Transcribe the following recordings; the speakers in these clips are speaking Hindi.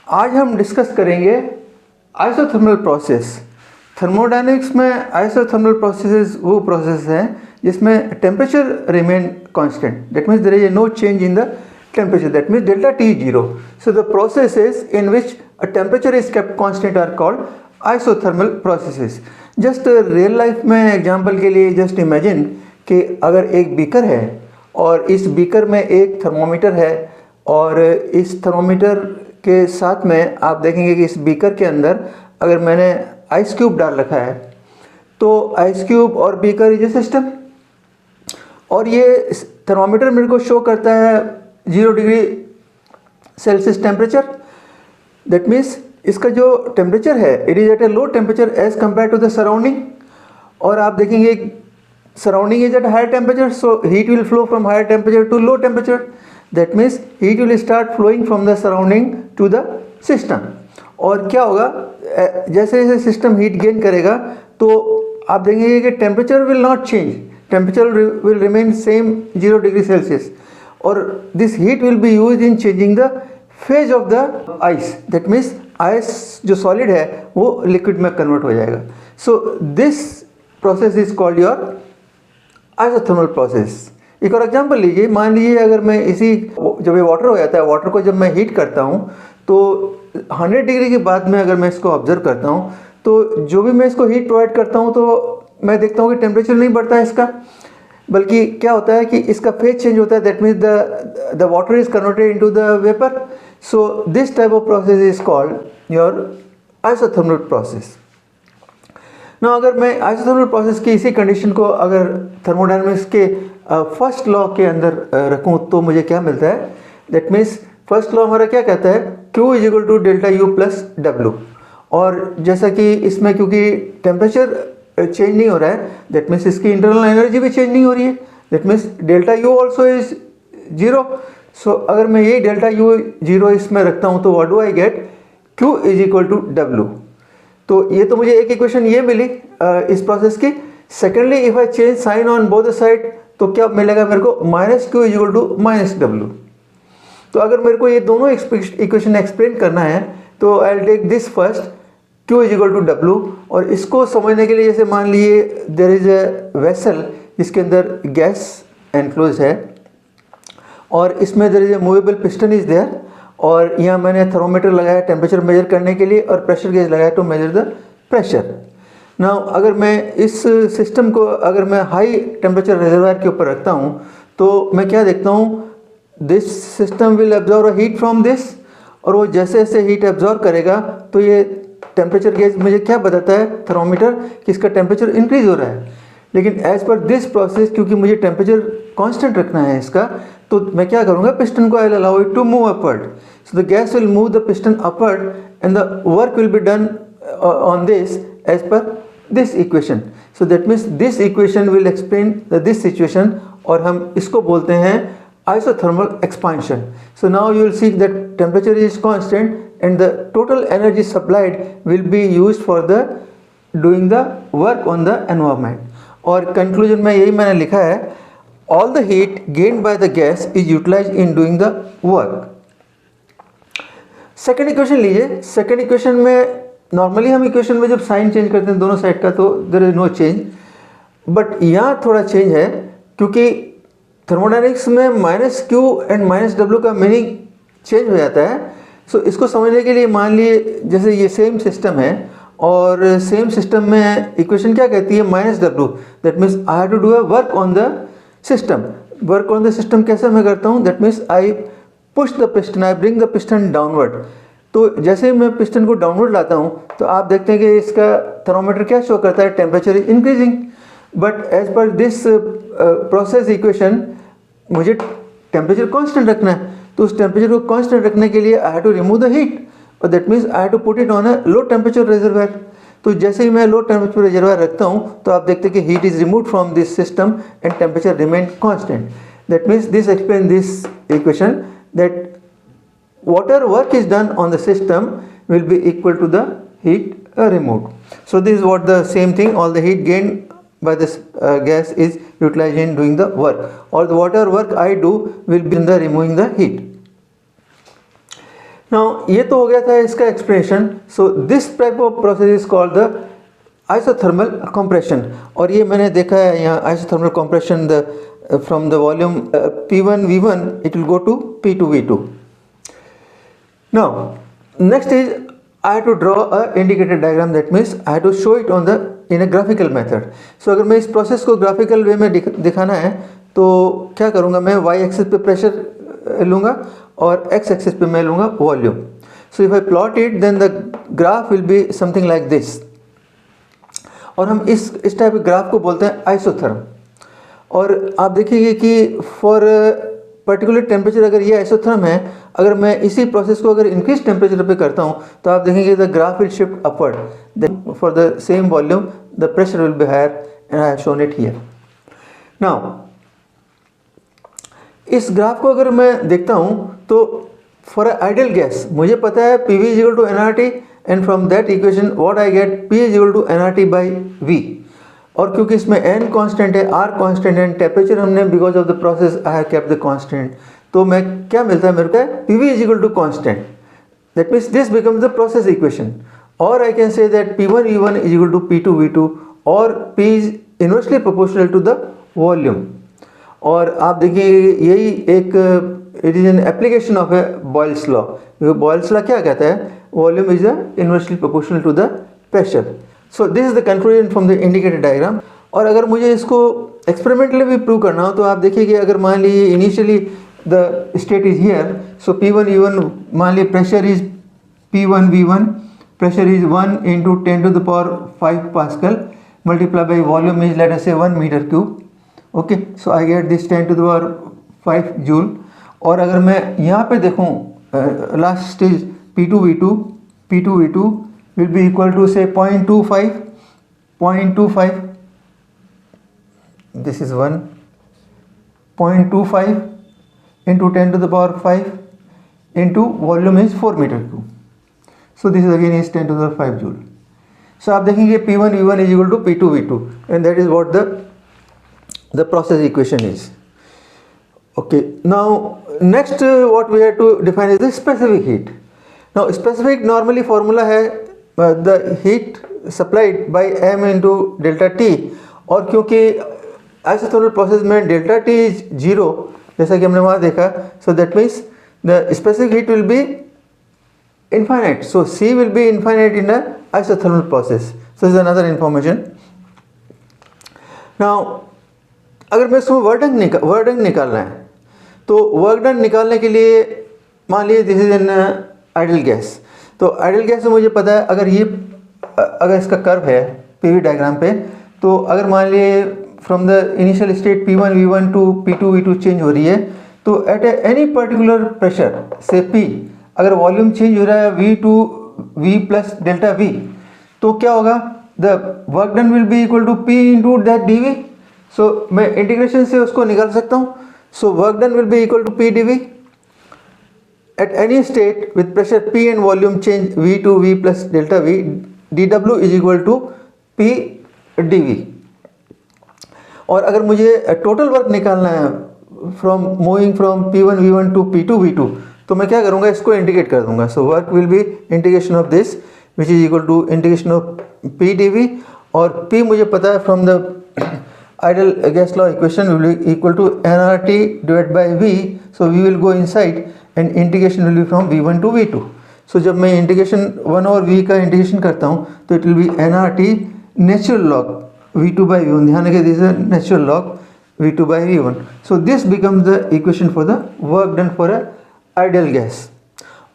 आज हम डिस्कस करेंगे आइसोथर्मल प्रोसेस। थर्मोडायनेमिक्स में आइसोथर्मल प्रोसेसेस वो प्रोसेस हैं जिसमें temperature remain constant, that means there is no change in the temperature, that means delta T is 0. So the processes in which a temperature is kept constant are called isothermal processes. Just real life में एग्जांपल के लिए जस्ट इमेजिन कि अगर एक बीकर है और इस बीकर में एक थर्मोमीटर है और इस थर्मोमीटर के साथ में आप देखेंगे कि इस बीकर के अंदर अगर मैंने आइस क्यूब डाल रखा है तो आइस क्यूब और बीकर इज ए सिस्टम, और ये थर्मोमीटर मेरे को शो करता है 0 degree Celsius temperature. That means इसका जो टेम्परेचर है it is at a low temperature as compare to the surrounding, और आप देखेंगे surrounding is at higher temperature, so heat will flow from higher temperature to low temperature. That means heat will start flowing from the surrounding to the system. और क्या होगा, जैसे जैसे सिस्टम हीट गेन करेगा तो आप देखेंगे कि temperature will not change, temperature will remain same 0 degree Celsius, और this heat will be use in changing the phase of the ice. That means ice जो सॉलिड है वो लिक्विड में कन्वर्ट हो जाएगा। So this process is called your isothermal process. एक और एग्जांपल लीजिए, मान लीजिए अगर मैं इसी जब ये वाटर हो जाता है, वाटर को जब मैं हीट करता हूँ तो 100 डिग्री के बाद में अगर मैं इसको ऑब्जर्व करता हूँ तो जो भी मैं इसको हीट प्रोवाइड करता हूँ तो मैं देखता हूँ कि टेम्परेचर नहीं बढ़ता है इसका, बल्कि क्या होता है कि इसका फेज चेंज होता है। That means the water is converted into the vapour. So this type of process is called your isothermal process. ना अगर मैं आइसोथर्मल प्रोसेस की इसी कंडीशन को अगर थर्मोडायनेमिक्स के फर्स्ट लॉ के अंदर रखूँ तो मुझे क्या मिलता है। दैट मीन्स फर्स्ट लॉ हमारा क्या कहता है, Q is equal to delta U plus W, और जैसा कि इसमें क्योंकि टेम्परेचर चेंज नहीं हो रहा है, दैट मीन्स इसकी इंटरनल एनर्जी भी चेंज नहीं हो रही है। That means delta U also is 0। सो अगर मैं ये डेल्टा U 0 इसमें रखता हूँ तो what do I get, Q is equal to W। तो ये तो मुझे एक इक्वेशन ये मिली इस प्रोसेस की। Secondly if I change sign on both the side तो क्या मिलेगा मेरे को, minus Q is equal to minus W। तो अगर मेरे को ये दोनों इक्वेशन एक्सप्लेन करना है तो I will take this first, Q is equal to W, और इसको समझने के लिए जैसे मान लीजिए देयर इज ए वेसल जिसके अंदर गैस एनक्लोज है और इसमें there is a movable piston is there, और यहाँ मैंने थर्मोमीटर लगाया टेम्परेचर मेजर करने के लिए और प्रेशर गेज लगाया to measure the pressure. Now अगर मैं इस सिस्टम को अगर मैं हाई टेम्परेचर रिजर्वायर के ऊपर रखता हूँ तो मैं क्या देखता हूँ, this system will absorb heat from this, और वो जैसे जैसे हीट एब्जॉर्ब करेगा तो ये टेम्परेचर गेज मुझे क्या बताता है थर्मोमीटर कि इसका टेम्परेचर इंक्रीज हो रहा है। लेकिन एज पर दिस प्रोसेस क्योंकि मुझे टेम्परेचर कांस्टेंट रखना है इसका, तो मैं क्या करूँगा, पिस्टन को I will allow it to move upward. So the gas will move the piston upward and the work will be done on this as per this equation. So that means this equation will explain this situation, और हम इसको बोलते हैं isothermal expansion. So now you will see that temperature is constant and the total energy supplied will be used for the doing the work on the environment. और conclusion में यही मैंने लिखा है, all the heat gained by the gas is utilized in doing the work. Second equation लीजिए। सेकेंड इक्वेशन में नॉर्मली हम इक्वेशन में जब साइन चेंज करते हैं दोनों साइड का तो there is no change, but यहाँ थोड़ा चेंज है क्योंकि थर्मोडायनेमिक्स में minus Q and minus W का मीनिंग चेंज हो जाता है। सो इसको समझने के लिए मान लिए जैसे ये सेम सिस्टम है और सेम सिस्टम में इक्वेशन क्या कहती है, minus W। That means I have to do a work on the system. Work on the system कैसे मैं करता हूँ, that means I push the piston, I bring the piston downward. तो जैसे ही मैं पिस्टन को डाउनवर्ड लाता हूँ तो आप देखते हैं कि इसका थर्मोमीटर क्या शो करता है, temperature is increasing. But as per this process equation मुझे टेम्परेचर कांस्टेंट रखना है, तो उस टेम्परेचर को कांस्टेंट रखने के लिए I have to remove the heat, और that means I have to put it on a low temperature reservoir. तो जैसे ही मैं लो टेम्परेचर रिजर्वायर रखता हूँ तो आप देखते हैं कि heat is remove from this system and temperature remain constant. That means this explain this equation that whatever work is done on the system will be equal to the heat removed. So this is what the same thing, all the heat gained by this gas is utilized in doing the work, or the whatever work I do will be in the removing the heat. Now ये तो हो गया था इसका explanation. So this type of process is called the isothermal compression. और ये मैंने देखा है यहाँ isothermal compression the from the volume P1 V1 it will go to P2 V2. Now next is I have to draw a indicator diagram. That means I have to show it on the in a graphical method. So अगर मैं इस प्रोसेस को ग्राफिकल वे में दिखाना है तो क्या करूँगा, मैं y एक्सिस पे प्रेशर लूँगा और x एक्सिस पे मैं लूँगा volume. So if I plot it then the graph will be something like this. और हम इस टाइप के ग्राफ को बोलते हैं आइसोथर्म. और आप देखिए कि फॉर पर्टिकुलर टेम्परेचर अगर ये आइसोथर्म है, अगर मैं इसी प्रोसेस को अगर इंक्रीज टेम्परेचर पे करता हूँ तो आप देखेंगे the graph will shift upward. For the same volume the pressure will be higher and I have shown it here. Now इस ग्राफ को अगर मैं देखता हूँ तो फॉर आइडियल गैस मुझे पता है PV is equal to nRT and from that equation what I get P is equal to nRT by V. और क्योंकि इसमें n कांस्टेंट है, R कांस्टेंट है, टेम्परेचर हमने because of the process I have kept the constant, तो मैं क्या मिलता है मेरे को PV is equal to constant. That means this becomes the process equation. और I can say that P1 V1 is equal to P2 V2 और P is inversely proportional to the volume. और आप देखिए यही एक it is an application of a Boyle's law. Boyle's law क्या कहता है, volume is inversely proportional to the pressure. So this is the conclusion from the indicator diagram. और अगर मुझे इसको एक्सपेरिमेंटली भी प्रूव करना हो तो आप देखिए कि अगर मान लीजिए initially the state is here, so P1 V1 मान लीजिए pressure is P1 V1, pressure is 1 into 10 to the power 5 pascal multiply by volume is let us say 1 meter cube. Okay, so I get this 10 to the power 5 joule. और अगर मैं यहाँ पे देखूँ last stage P2 V2 will be equal to say 0.25. This is 1 0.25 into 10 to the power 5 into volume is 4 meter cube. So this is again is 10 to the 5 joule. So आप देखेंगे P1 V1 is equal to P2 V2 and that is what the process equation is. Okay, now next what we have to define is the specific heat. Now specific normally formula है the heat supplied by m into delta T. और क्योंकि आइसोथर्मल प्रोसेस में डेल्टा T इज 0 जैसा कि हमने वहाँ देखा, so that means the specific heat will be infinite. So C will be infinite in a isothermal process. So this is another information. Now अगर मैं इसमें वर्क डन निकालना है तो वर्क डन निकालने के लिए मान लीजिए this is an ideal gas. तो आइडियल गैस में मुझे पता है अगर इसका कर्व है PV डायग्राम पे, तो अगर मान लिए from the initial state P1 V1 to P2 V2 change हो रही है, तो at any particular pressure say P अगर वॉल्यूम चेंज हो रहा है V2 V plus delta V, तो क्या होगा, the work done will be equal to P into that dV. So मैं इंटीग्रेशन से उसको निकाल सकता हूँ. So work done will be equal to P dV at any state with pressure P and volume change V2 V plus delta V, dW is equal to P dV. और अगर मुझे टोटल वर्क निकालना है moving from P1 V1 to P2 V2, तो मैं क्या करूँगा, इसको इंटीग्रेट कर दूंगा. So work will be integration of this which is equal to integration of P dV. और P मुझे पता है from the ideal gas law equation will be equal to nRT divided by V. So we will go inside and integration will be from V1 to V2. So जब मैं इंटीग्रेशन 1 और V का इंटीग्रेशन करता हूँ तो it will be nRT natural log V2 by V1. ध्यान रखिए this is natural log V2 by V1. So this becomes the equation for the work done for a ideal gas.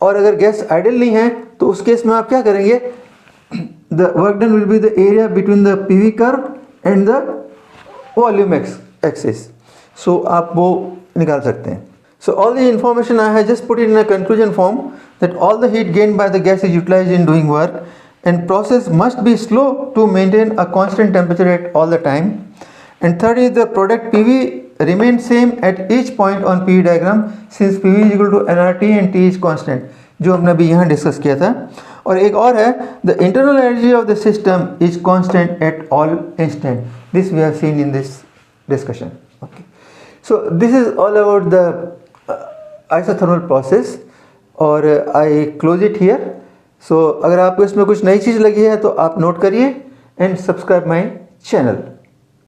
और अगर गैस आइडियल नहीं है तो उस केस में आप क्या करेंगे, the work done will be the area between the PV curve and the volume axis. So आप वो निकाल सकते हैं. So all the information I have just put in a conclusion form that all the heat gain by the gas is utilised in doing work and process must be slow to maintain a constant temperature at all the time. And third is the product PV remain same at each point on PV diagram since PV is equal to nRT and T is constant, जो हमने अभी यहाँ डिस्कस किया था. और एक और है the internal energy of the system is constant at all instant. This we have seen in this discussion. Okay, so this is all about the isothermal process. और आई क्लोज इट हियर। सो अगर आपको इसमें कुछ नई चीज़ लगी है तो आप नोट करिए एंड सब्सक्राइब माई चैनल।